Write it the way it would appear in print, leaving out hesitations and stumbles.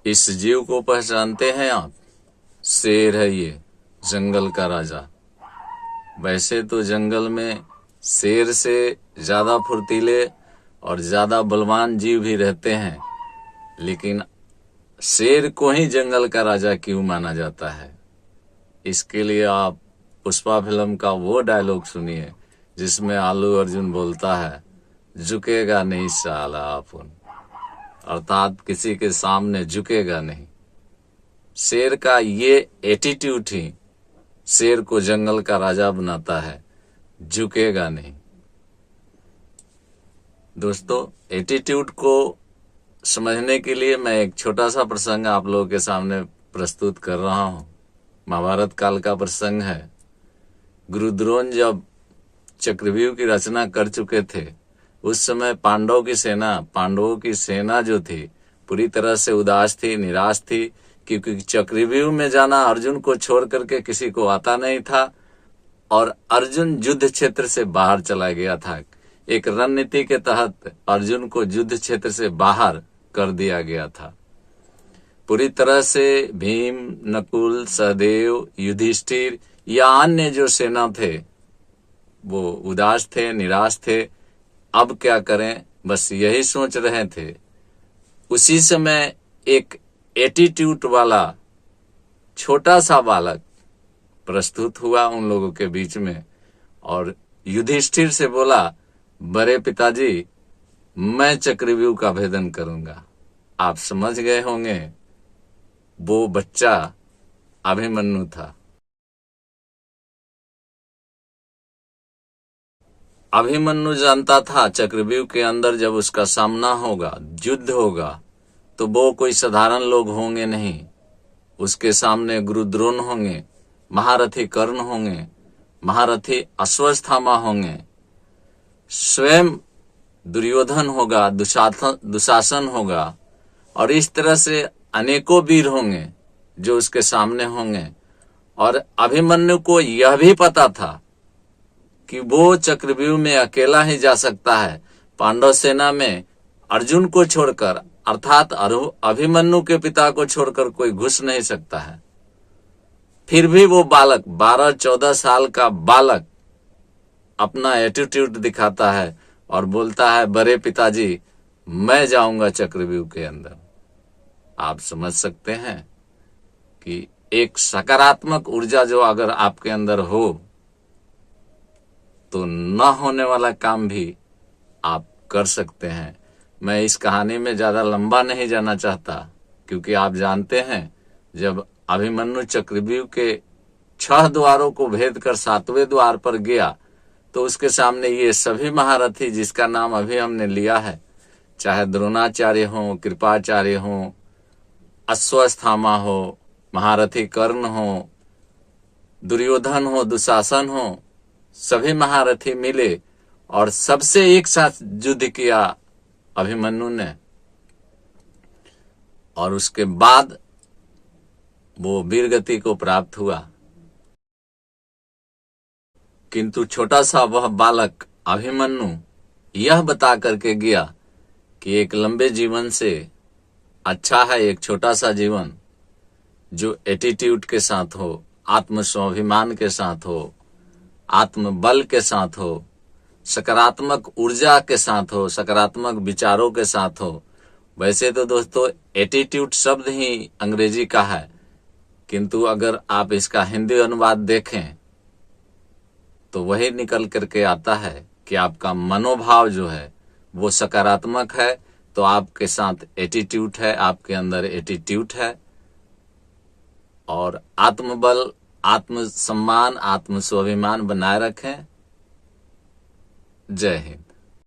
इस जीव को पहचानते हैं आप? शेर है ये, जंगल का राजा। वैसे तो जंगल में शेर से ज्यादा फुर्तीले और ज्यादा बलवान जीव भी रहते हैं, लेकिन शेर को ही जंगल का राजा क्यों माना जाता है? इसके लिए आप पुष्पा फिल्म का वो डायलॉग सुनिए जिसमें आलू अर्जुन बोलता है, झुकेगा नहीं साला अपन, अर्थात किसी के सामने झुकेगा नहीं। शेर का ये एटीट्यूड ही शेर को जंगल का राजा बनाता है, झुकेगा नहीं। दोस्तों, एटीट्यूड को समझने के लिए मैं एक छोटा सा प्रसंग आप लोगों के सामने प्रस्तुत कर रहा हूं। महाभारत काल का प्रसंग है। गुरु द्रोण जब चक्रव्यूह की रचना कर चुके थे, उस समय पांडवों की सेना जो थी पूरी तरह से उदास थी, निराश थी, क्योंकि चक्रव्यूह में जाना अर्जुन को छोड़ करके किसी को आता नहीं था और अर्जुन युद्ध क्षेत्र से बाहर चला गया था। एक रणनीति के तहत अर्जुन को युद्ध क्षेत्र से बाहर कर दिया गया था। पूरी तरह से भीम, नकुल, सहदेव, युधिष्ठिर या अन्य जो सेना थे वो उदास थे, निराश थे। अब क्या करें, बस यही सोच रहे थे। उसी समय एक एटीट्यूड वाला छोटा सा बालक प्रस्तुत हुआ उन लोगों के बीच में और युधिष्ठिर से बोला, बड़े पिताजी, मैं चक्रव्यूह का भेदन करूंगा। आप समझ गए होंगे, वो बच्चा अभिमन्यु था। अभिमन्यु जानता था चक्रव्यूह के अंदर जब उसका सामना होगा, युद्ध होगा, तो वो कोई साधारण लोग होंगे नहीं। उसके सामने गुरु द्रोण होंगे, महारथी कर्ण होंगे, महारथी अश्वत्थामा होंगे, स्वयं दुर्योधन होगा, दुशासन होगा और इस तरह से अनेकों वीर होंगे जो उसके सामने होंगे। और अभिमन्यु को यह भी पता था कि वो चक्रव्यूह में अकेला ही जा सकता है। पांडव सेना में अर्जुन को छोड़कर, अर्थात अभिमन्यु के पिता को छोड़कर कोई घुस नहीं सकता है। फिर भी वो बालक, 12-14 साल का बालक, अपना एटीट्यूड दिखाता है और बोलता है, बड़े पिताजी, मैं जाऊंगा चक्रव्यूह के अंदर। आप समझ सकते हैं कि एक सकारात्मक ऊर्जा जो अगर आपके अंदर हो तो न होने वाला काम भी आप कर सकते हैं। मैं इस कहानी में ज्यादा लंबा नहीं जाना चाहता, क्योंकि आप जानते हैं जब अभिमन्यु चक्रव्यूह के 6 द्वारों को भेद कर 7वें द्वार पर गया तो उसके सामने ये सभी महारथी जिसका नाम अभी हमने लिया है, चाहे द्रोणाचार्य हो, कृपाचार्य हो, अश्वत्थामा हो, महारथी कर्ण हो, दुर्योधन हो, दुशासन हो, सभी महारथी मिले और सबसे एक साथ युद्ध किया अभिमन्यु ने। और उसके बाद वो वीरगति को प्राप्त हुआ। किंतु छोटा सा वह बालक अभिमन्यु यह बता करके गया कि एक लंबे जीवन से अच्छा है एक छोटा सा जीवन जो एटीट्यूड के साथ हो, आत्म स्वाभिमान के साथ हो, आत्मबल के साथ हो, सकारात्मक ऊर्जा के साथ हो, सकारात्मक विचारों के साथ हो। वैसे तो दोस्तों एटीट्यूड शब्द ही अंग्रेजी का है, किंतु अगर आप इसका हिंदी अनुवाद देखें तो वही निकल करके आता है कि आपका मनोभाव जो है वो सकारात्मक है तो आपके साथ एटीट्यूड है, आपके अंदर एटीट्यूड है। और आत्मबल, आत्मसम्मान, आत्म स्वाभिमान बनाए रखें। जय हिंद।